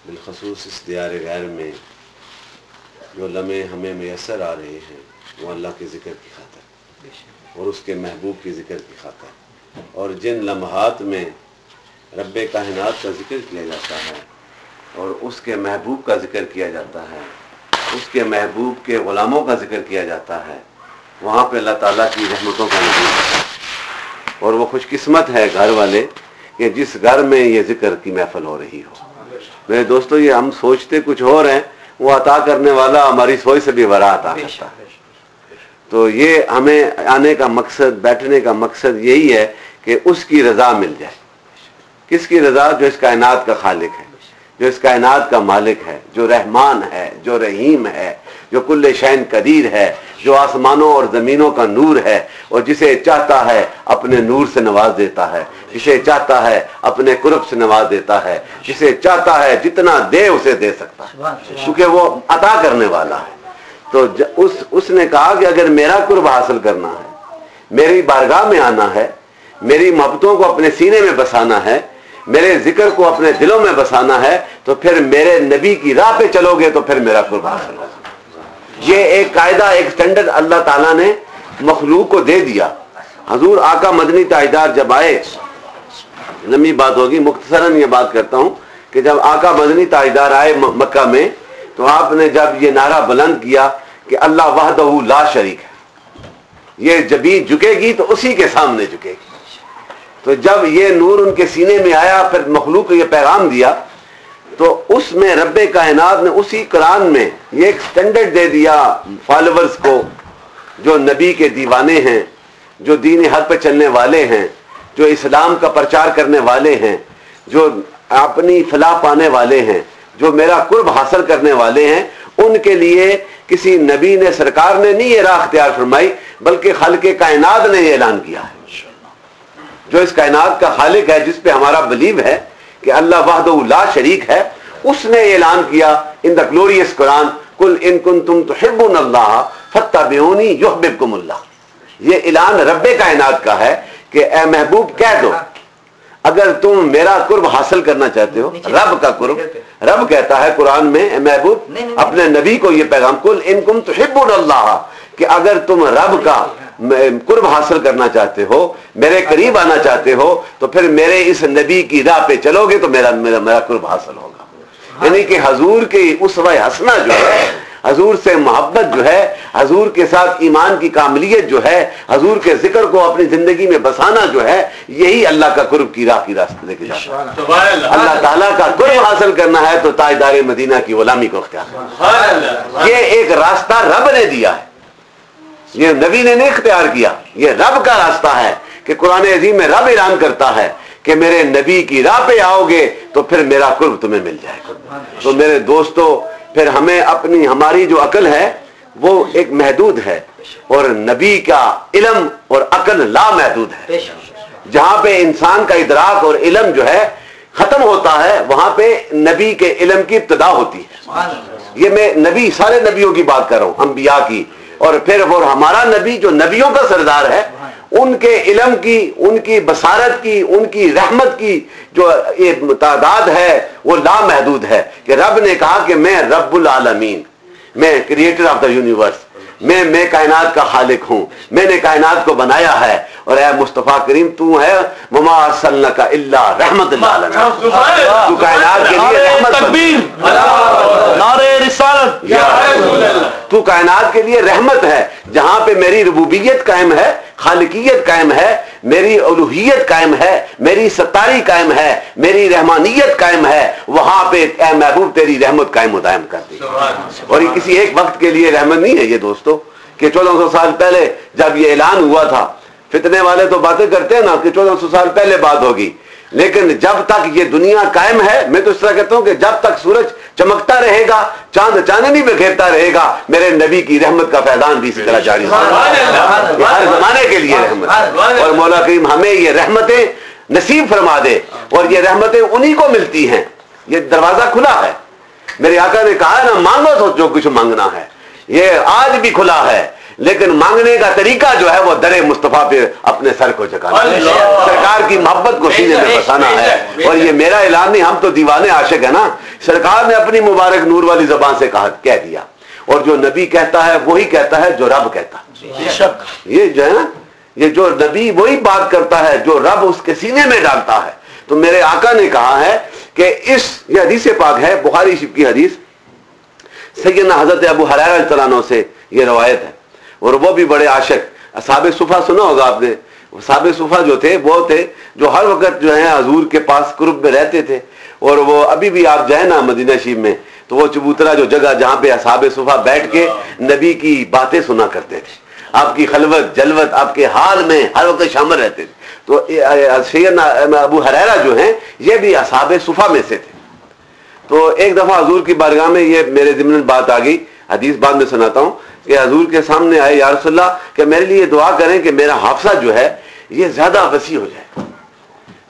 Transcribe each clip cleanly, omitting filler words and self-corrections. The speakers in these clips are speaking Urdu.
بالخصوص اس دیار غیر میں جو لمحے ہمیں میسر آ رہے ہیں وہ اللہ کے ذکر کی خاطر اور اس کے محبوب کی ذکر کی خاطر، اور جن لمحات میں رب کائنات کا ذکر کیا جاتا ہے اور اس کے محبوب کا ذکر کیا جاتا ہے، اس کے محبوب کے غلاموں کا ذکر کیا جاتا ہے، وہاں پہ اللہ تعالیٰ کی رحمتوں کا نزول ہے۔ اور وہ خوش قسمت ہے گھر والے کہ جس گھر میں یہ ذکر کی محفل ہو رہی ہو۔ میرے دوستو، یہ ہم سوچتے کچھ اور ہیں، وہ عطا کرنے والا ہماری سوچ سے بھی بڑا عطا کرتا ہے۔ تو یہ ہمیں آنے کا مقصد، بیٹھنے کا مقصد یہی ہے کہ اس کی رضا مل جائے۔ کس کی رضا؟ جو اس کائنات کا خالق ہے، جو اس کائنات کا مالک ہے، جو رحمان ہے، جو رحیم ہے، جو کل شین قدیر ہے، جو آسمانوں اور زمینوں کا نور ہے، اور جسے چاہتا ہے اپنے نور سے نواز دیتا ہے، جسے چاہتا ہے اپنے قرب سے نواز دیتا ہے، جسے چاہتا ہے جتنا دے اسے دے سکتا ہے، کیونکہ وہ عطا کرنے والا ہے۔ تو اس نے کہا کہ اگر میرا قرب حاصل کرنا ہے، میری بارگاہ میں آنا ہے، میری محبتوں کو اپنے سینے میں بسانا ہے، میرے ذکر کو اپنے دلوں میں بسانا ہے، تو پھر میرے نبی کی راہ پہ چلو گے تو پھر میرا قرب حاصل ہوگا۔ یہ ایک قاعدہ، ایک سٹینڈرڈ اللہ تعالیٰ نے مخلوق کو دے دیا۔ حضور آقا مدنی تاجدار جب آئے، لمبی بات ہوگی، مختصراً یہ بات کرتا ہوں کہ جب آقا مدنی تاجدار آئے مکہ میں، تو آپ نے جب یہ نعرہ بلند کیا کہ اللہ وحدہ لا شریک ہے، یہ جبیں جھکے گی تو اسی کے سامنے جھکے گی۔ تو جب یہ نور ان کے سینے میں آیا، پھر مخلوق کو یہ پیغام دیا، تو اس میں رب کائنات نے اسی قرآن میں یہ ایک سٹینڈرڈ دے دیا فالوورز کو، جو نبی کے دیوانے ہیں، جو دین حق پہ چلنے والے ہیں، جو اسلام کا پرچار کرنے والے ہیں، جو اپنی فلاح پانے والے ہیں، جو میرا قرب حاصل کرنے والے ہیں، ان کے لیے کسی نبی نے، سرکار نے نہیں یہ راہ اختیار فرمائی، بلکہ خالق کائنات نے یہ اعلان کیا ہے۔ جو اس کائنات کا خالق ہے، جس پہ ہمارا بلیو ہے کہ اللہ وحدہ لا شریک ہے، اس نے اعلان کیا ان دا گلوریس قرآن، قل ان کنتم تحبون اللہ فاتبعونی یحببکم اللہ۔ یہ اعلان رب کائنات کا ہے کہ اے محبوب کہہ دو، اگر تم میرا قرب حاصل کرنا چاہتے ہو، رب کا قرب، رب کہتا ہے قرآن میں اے محبوب اپنے نبی کو یہ پیغام، قل ان کنتم تحبون اللہ، کہ اگر تم رب کا قرب حاصل کرنا چاہتے ہو، میرے قریب آنا چاہتے ہو، تو پھر میرے اس نبی کی راہ پہ چلو گے تو میرا قرب حاصل ہوگا۔ یعنی کہ حضور کی اسوہ حسنہ جو ہے، حضور سے محبت جو ہے، حضور کے ساتھ ایمان کی کاملیت جو ہے، حضور کے ذکر کو اپنی زندگی میں بسانا جو ہے، یہی اللہ کا قرب کی راہ کی راستہ لے کے جاتا ہے۔ اللہ تعالیٰ کا قرب حاصل کرنا ہے تو تاجدار مدینہ کی غلامی کو اختیار کرنا۔ یہ ایک راستہ رب نے دیا ہے، یہ نبی نے نہیں اختیار کیا، یہ رب کا راستہ ہے کہ قرآن عظیم میں رب اعلان کرتا ہے کہ میرے نبی کی راہ پہ آؤ گے تو پھر میرا قرب تمہیں مل جائے گا۔ تو میرے دوستو، پھر ہمیں ہماری جو عقل ہے وہ ایک محدود ہے، اور نبی کا علم اور عقل لا محدود ہے۔ جہاں پہ انسان کا ادراک اور علم جو ہے ختم ہوتا ہے، وہاں پہ نبی کے علم کی ابتدا ہوتی ہے۔ یہ میں نبی، سارے نبیوں کی بات کر رہا ہوں، انبیاء کی، اور پھر وہ ہمارا نبی جو نبیوں کا سردار ہے، ان کے علم کی، ان کی بصارت کی، ان کی رحمت کی جو تعداد ہے وہ لامحدود ہے، کہ رب نے کہا کہ میں رب العالمین، میں کریٹر آف دا یونیورس، میں کائنات کا خالق ہوں، میں نے کائنات کو بنایا ہے، اور اے مصطفیٰ کریم تو ہے وما ارسلناک الا رحمت للعالمین، تو کائنات کے لیے رحمت، نعرہ رسالت، تو کائنات کے لیے رحمت ہے۔ جہاں پہ میری ربوبیت قائم ہے، خالقیت قائم ہے، میری الوہیت قائم ہے، میری ستاری قائم ہے، میری رحمانیت قائم ہے، وہاں پہ اے محبوب تیری رحمت قائم و دائم کر دی۔ اور یہ کسی ایک وقت کے لیے رحمت نہیں ہے یہ دوستو، کہ 1400 سال پہلے جب یہ اعلان ہوا تھا، فتنے والے تو باتیں کرتے ہیں نا کہ 1400 سال پہلے بات ہوگی، لیکن جب تک یہ دنیا قائم ہے، میں تو اس طرح کہتا ہوں کہ جب تک سورج چمکتا رہے گا، چاند چاندنی بکھیرتا رہے گا، میرے نبی کی رحمت کا فیضان بھی اسی طرح جاری ہوگا، یہ ہر زمانے کے لیے رحمت ہے۔ اور مولا کریم ہمیں یہ رحمتیں نصیب فرما دے، اور یہ رحمتیں انہی کو ملتی ہیں، یہ دروازہ کھلا ہے۔ میرے آقا نے کہا ہے نا، مانگو تو جو کچھ مانگنا ہے، یہ آج بھی کھلا ہے، لیکن مانگنے کا طریقہ جو ہے وہ در مصطفیٰ پہ اپنے سر کو جھکانا ہے، سرکار کی محبت کو سینے میں بسانا ہے۔ اور یہ میرا اعلان نہیں، ہم تو دیوانے عاشق ہیں نا، سرکار نے اپنی مبارک نور والی زبان سے کہہ دیا، اور جو نبی کہتا ہے وہی کہتا ہے جو رب کہتا ہے۔ یہ جو ہے نا، یہ جو نبی وہی بات کرتا ہے جو رب اس کے سینے میں ڈالتا ہے۔ تو میرے آقا نے کہا ہے کہ یہ حدیث پاک ہے، بخاری شریف کی حدیث، سیدنا حضرت ابو ہریرہ رضی اللہ عنہ سے یہ روایت ہے، اور وہ بھی بڑے عاشق، اصحاب صفہ سنا ہوگا آپ نے۔ اصحاب صفہ جو تھے وہ تھے جو ہر وقت جو ہے حضور کے پاس قرب میں رہتے تھے، اور وہ ابھی بھی آپ جائیں نا مدینہ شریف میں تو وہ چبوترا جو جگہ جہاں پہ اصحاب صفہ بیٹھ کے نبی کی باتیں سنا کرتے تھے، آپ کی خلوت جلوت آپ کے حال میں ہر وقت شامل رہتے تھے۔ تو سیدنا ابو ہریرہ جو ہیں یہ بھی اصحاب صفہ میں سے تھے۔ تو ایک دفعہ حضور کی بارگاہ میں یہ میرے ذمن بات آ گئی، حدیث بعد میں سناتا ہوں، کہ حضور کے سامنے آئے، یا رسول اللہ کہ میرے لیے دعا کریں کہ میرا حافظہ جو ہے یہ زیادہ وسیع ہو جائے۔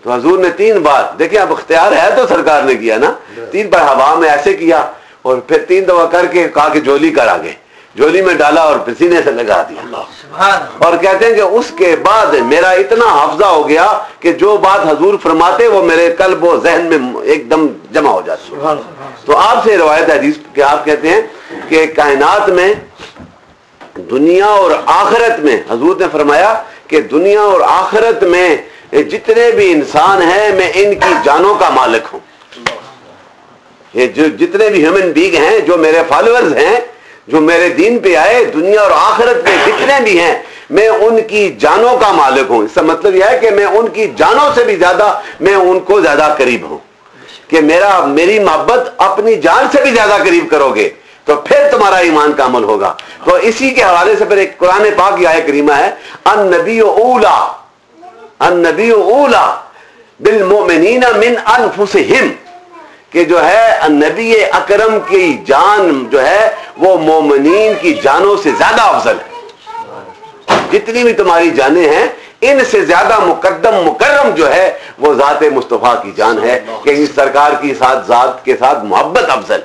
تو حضور نے 3 بار، دیکھیں اب اختیار ہے تو سرکار نے کیا نا، 3 بار ہوا میں ایسے کیا، اور پھر 3 دفعہ کر کے کہا کہ جولی کر آگے، جولی میں ڈالا اور سینے سے لگا دیا۔ اور کہتے ہیں کہ اس کے بعد میرا اتنا حافظہ ہو گیا کہ جو بات حضور فرماتے وہ میرے قلب و ذہن میں ایک دم جمع ہو جاتی۔ تو آپ سے روایت ہے حدیث کہ آپ کہتے ہیں کہ کائنات میں دنیا اور آخرت میں، حضور نے فرمایا کہ دنیا اور آخرت میں جتنے بھی انسان ہیں میں ان کی جانوں کا مالک ہوں۔ یہ جو جتنے بھی ہیومن بینگ ہیں جو میرے فالوورز ہیں، جو میرے دین پہ آئے، دنیا اور آخرت میں جتنے بھی ہیں میں ان کی جانوں کا مالک ہوں۔ اس کا مطلب یہ ہے کہ میں ان کی جانوں سے بھی زیادہ میں ان کو زیادہ قریب ہوں، کہ میری محبت اپنی جان سے بھی زیادہ قریب کرو گے تو پھر تمہارا ایمان کا عمل ہوگا۔ تو اسی کے حوالے سے پھر ایک قرآن پاک کی آیت کریمہ ہے، النبی اولا النبی اولا بالمؤمنین من انفسہم، کہ جو ہے نبی اکرم کی جان جو ہے وہ مومنین کی جانوں سے زیادہ افضل ہے۔ جتنی بھی تمہاری جانیں ہیں ان سے زیادہ مقدم مکرم جو ہے وہ ذات مصطفیٰ کی جان ہے، کہ اس سرکار کی ساتھ ذات کے ساتھ محبت افضل،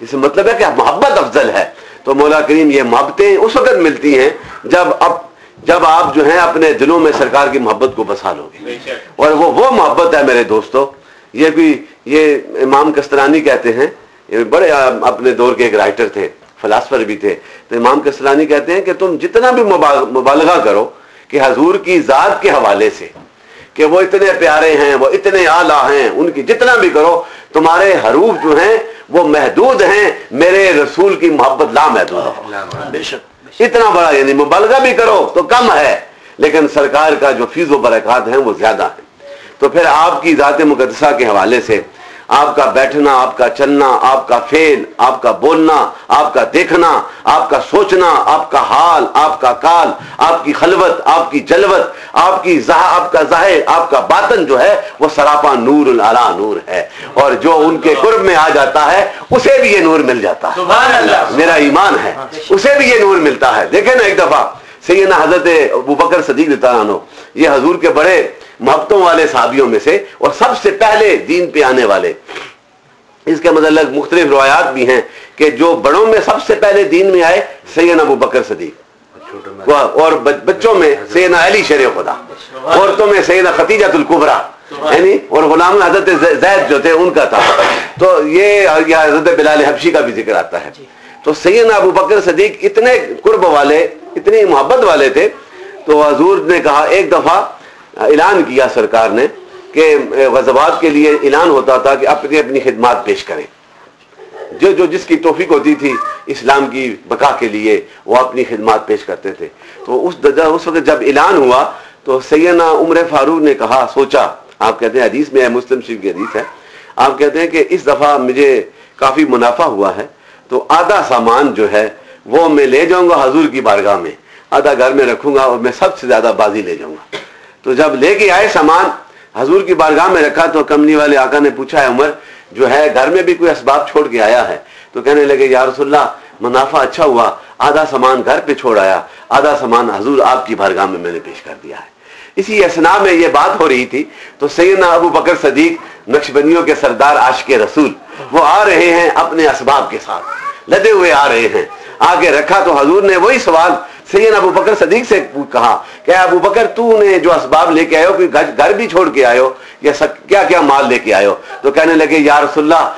اس مطلب ہے کہ محبت افضل ہے۔ تو مولا کریم یہ محبتیں اس وقت ملتی ہیں جب آپ جو ہیں اپنے دلوں میں سرکار کی محبت کو بسا لو گے، اور وہ محبت ہے میرے دوستو۔ یہ امام کستلانی کہتے ہیں، یہ بڑے اپنے دور کے ایک رائٹر تھے، فلاسفر بھی تھے، تو امام کستلانی کہتے ہیں کہ تم جتنا بھی مبالغہ کرو کہ حضور کی ذات کے حوالے سے کہ وہ اتنے پیارے ہیں، وہ اتنے اعلیٰ ہیں، ان کی جتنا بھی کرو تمہارے حروف جو ہیں وہ محدود ہیں، میرے رسول کی محبت لامحدود ہے۔ بے شک اتنا بڑا، یعنی مبالغہ بھی کرو تو کم ہے، لیکن سرکار کا جو فیض و برکات ہیں وہ زیادہ ہیں۔ تو پھر آپ کی ذات مقدسہ کے حوالے سے آپ کا بیٹھنا، آپ کا چلنا، آپ کا فعل، آپ کا بولنا، آپ کا دیکھنا، آپ کا سوچنا، آپ کا حال، آپ کا کال، آپ کی خلوت، آپ کی جلوت، آپ کا ظاہر، آپ کا باطن جو ہے وہ سراپا نور علی نور ہے، اور جو ان کے قرب میں آ جاتا ہے اسے بھی یہ نور مل جاتا ہے۔ سبحان اللہ، میرا ایمان ہے اسے بھی یہ نور ملتا ہے۔ دیکھیں نا، ایک دفعہ سیدنا حضرت ابوبکر صدیق رضی اللہ عنہ، یہ حضور کے بڑے محبتوں والے صحابیوں میں سے اور سب سے پہلے دین پہ آنے والے، اس کے متعلق مختلف روایات بھی ہیں کہ جو بڑوں میں سب سے پہلے دین میں آئے سیدنا ابوبکر صدیق، اور بچوں میں سیدنا علی شیر خدا، عورتوں میں سیدنا خدیجہ الکبریٰ، یعنی اور غلام حضرت زید جو تھے ان کا تھا۔ تو یہ حضرت بلال حبشی کا بھی ذکر آتا ہے۔ تو سیدنا ابوبکر صدیق اتنے قرب والے، اتنی محبت والے تھے، تو حضور نے کہا، ایک دفعہ اعلان کیا سرکار نے کہ غزوات کے لیے اعلان ہوتا تھا کہ اپنی اپنی خدمات پیش کریں، جو جس کی توفیق ہوتی تھی اسلام کی بقا کے لیے وہ اپنی خدمات پیش کرتے تھے۔ تو اس وقت جب اعلان ہوا تو سیدنا عمر فاروق نے کہا، سوچا، آپ کہتے ہیں حدیث میں ہے، مسلم شریف کی حدیث ہے، آپ کہتے ہیں کہ اس دفعہ مجھے کافی منافع ہوا ہے، تو آدھا سامان جو ہے وہ میں لے جاؤں گا حضور کی بارگاہ میں، آدھا گھر میں رکھوں گا اور میں سب سے زیادہ بازی لے جاؤں گا۔ تو جب لے کے آئے سامان حضور کی بارگاہ میں رکھا تو کملی والے آقا نے پوچھا، ہے عمر جو ہے گھر میں بھی کوئی اسباب چھوڑ کے آیا ہے؟ تو کہنے لگے، یا رسول اللہ منافع اچھا ہوا، آدھا سامان گھر پہ چھوڑ آیا، آدھا سامان حضور آپ کی بارگاہ میں نے پیش کر دیا ہے۔ اسی اسنا میں یہ بات ہو رہی تھی تو سیدنا ابو بکر صدیق، نقشبندیوں کے سردار عاشق رسول، وہ آ رہے ہیں اپنے اسباب کے ساتھ، لدے ہوئے آ رہے ہیں، آگے رکھا تو حضور نے وہی سوال سیدنا ابو بکر صدیق سے کہا کہ ابو بکر تو نے جو اسباب لے کے آئے ہو، گھر بھی چھوڑ کے آئے ہو، یا کیا کیا مال لے کے آئے ہو؟ تو کہنے لگے یا رسول اللہ